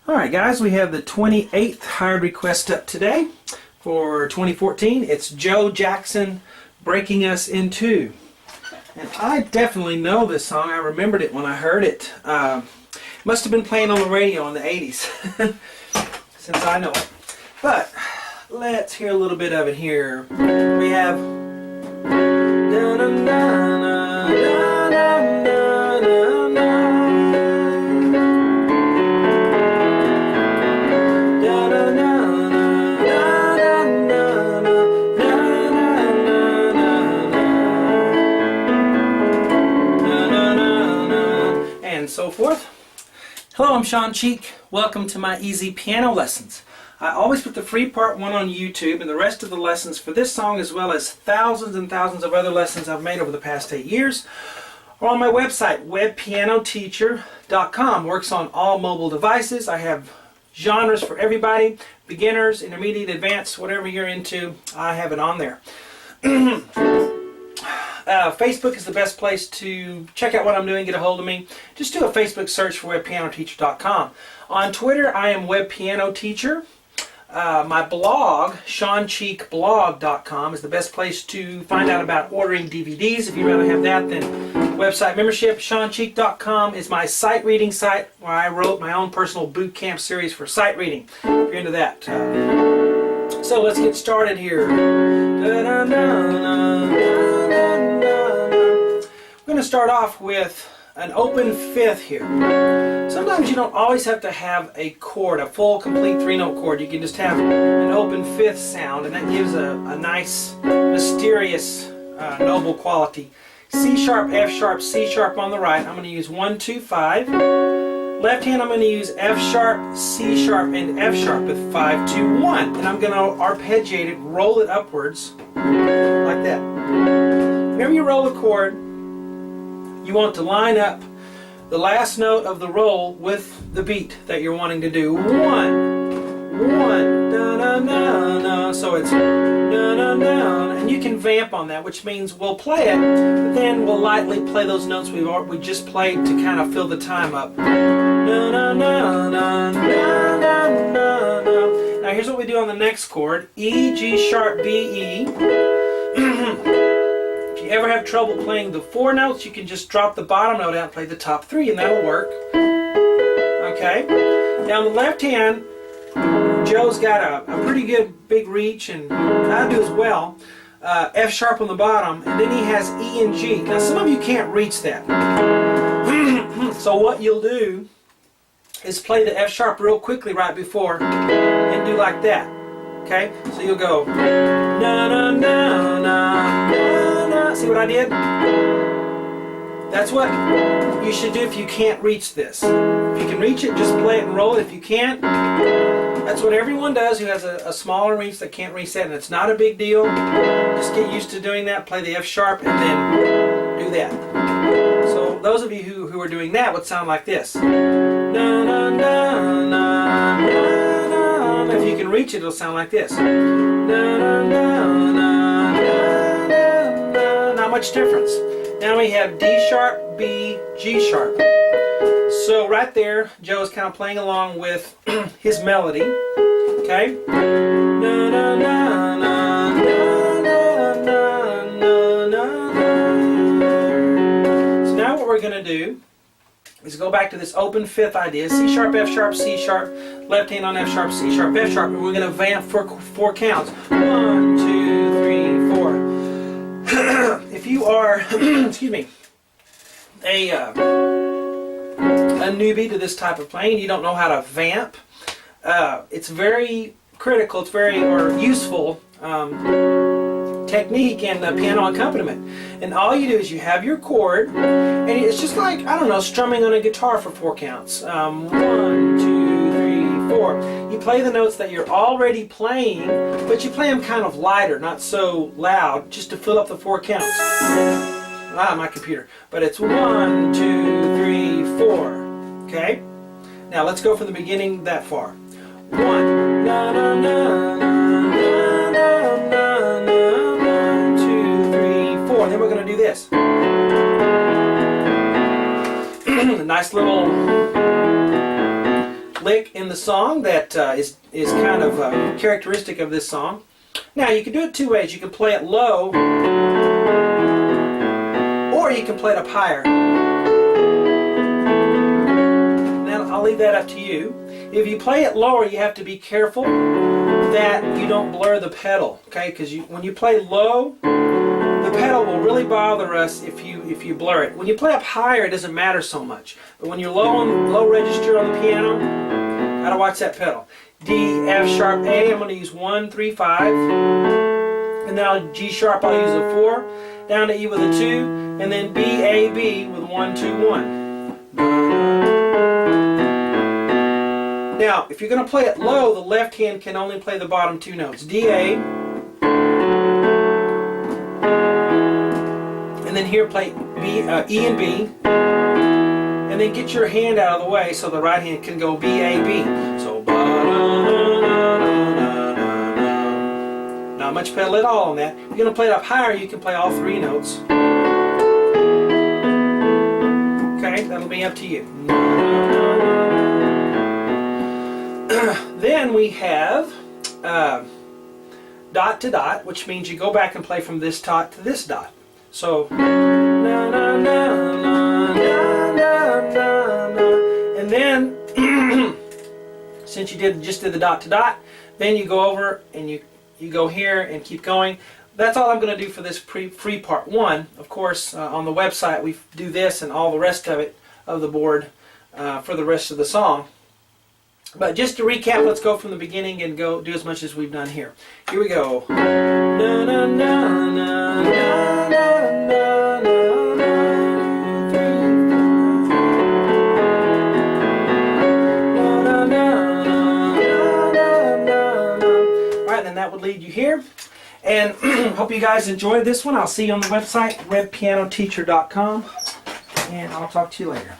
Alright guys, we have the 28th hired request up today for 2014. It's Joe Jackson, Breaking Us in Two. And I definitely know this song. I remembered it when I heard it. Must have been playing on the radio in the 80s, since I know it. But let's hear a little bit of it here. We have and so forth. Hello, I'm Sean Cheek. Welcome to my easy piano lessons. I always put the free part 1 on YouTube and the rest of the lessons for this song, as well as thousands and thousands of other lessons I've made over the past 8 years, are on my website, webpianoteacher.com. Works on all mobile devices. I have genres for everybody, beginners, intermediate, advanced, whatever you're into, I have it on there. Facebook is the best place to check out what I'm doing, get a hold of me. Just do a Facebook search for webpianoteacher.com. On Twitter, I am webpianoteacher. My blog, SeanCheekBlog.com, is the best place to find out about ordering DVDs. If you'd rather have that than website membership, SeanCheek.com is my sight reading site where I wrote my own personal boot camp series for sight reading, if you're into that. So let's get started here. We're going to start off with an open fifth here. Sometimes you don't always have to have a chord, a full, complete 3-note chord. You can just have an open fifth sound, and that gives a nice, mysterious, noble quality. C sharp, F sharp, C sharp on the right. I'm going to use 1, 2, 5. Left hand I'm going to use F sharp, C sharp, and F sharp with 5, 2, 1. And I'm going to arpeggiate it, roll it upwards, like that. Whenever you roll a chord, you want to line up the last note of the roll with the beat that you're wanting to do. 1, 1, da da da da. So it's da da da, and you can vamp on that, which means we'll play it, but then we'll lightly play those notes we just played to kind of fill the time up. Da da da da da da da. Now here's what we do on the next chord: E, G sharp, B, E. If you ever have trouble playing the 4 notes, you can just drop the bottom note out and play the top 3, and that'll work. Okay. Now on the left hand, Joe's got a pretty good big reach, and I do as well. F sharp on the bottom, and then he has E and G. Now some of you can't reach that. So what you'll do is play the F sharp real quickly right before, and do like that. Okay? So you'll go na na na na na. See what I did? That's what you should do if you can't reach this. If you can reach it, just play it and roll it. If you can't, that's what everyone does who has a smaller reach that can't reach that, and it's not a big deal. Just get used to doing that. Play the F sharp and then do that. So those of you who are doing that would sound like this. Na, na, na, na, na, na. If you can reach it, it'll sound like this. Na, na, na, na, na, na, na. Not much difference. Now we have D sharp, B, G sharp. So right there, Joe's kind of playing along with his melody. Okay? Na, na, na, na, na, na, na, na. So now what we're going to do is go back to this open fifth idea. C sharp, F sharp, C sharp, left hand on F sharp, C sharp, F sharp, and we're going to vamp for 4 counts. 1, 2, 3, 4. If you are, excuse me, a newbie to this type of playing, you don't know how to vamp, it's very critical, it's very useful technique in the piano accompaniment. And all you do is you have your chord, and it's just like, I don't know, strumming on a guitar for 4 counts. 1, 2, 3, 4. You play the notes that you're already playing, but you play them kind of lighter, not so loud, just to fill up the 4 counts. My computer. But it's 1, 2, 3, 4. Okay? Now let's go from the beginning that far. 1, na na na na na na na, 2, 3, 4. Then we're going to do this. A nice little lick in the song that is kind of characteristic of this song. Now you can do it two ways. You can play it low, or you can play it up higher. Now I'll leave that up to you. If you play it lower, you have to be careful that you don't blur the pedal, okay? Because when you play low, the pedal will really bother us if you blur it. When you play up higher, it doesn't matter so much. But when you're low register on the piano, gotta watch that pedal. D, F sharp, A, I'm going to use 1, 3, 5. And then G sharp, I'll use a 4. Down to E with a 2. And then B, A, B with 1, 2, 1. Now, if you're going to play it low, the left hand can only play the bottom two notes. D, A. And then here play B, E and B. And then get your hand out of the way so the right hand can go B, A, B. So, not much pedal at all on that. If you're going to play it up higher, you can play all three notes. Okay, that'll be up to you. Then we have dot to dot, which means you go back and play from this dot to this dot. So, and then since you just did the dot to dot, then you go over and you go here and keep going. That's all I'm going to do for this free part one. Of course, on the website we do this and all the rest of it of the board for the rest of the song. But just to recap, let's go from the beginning and go do as much as we've done here. Here we go. Alright, then that would lead you here. And hope you guys enjoyed this one. I'll see you on the website, redpianoteacher.com. And I'll talk to you later.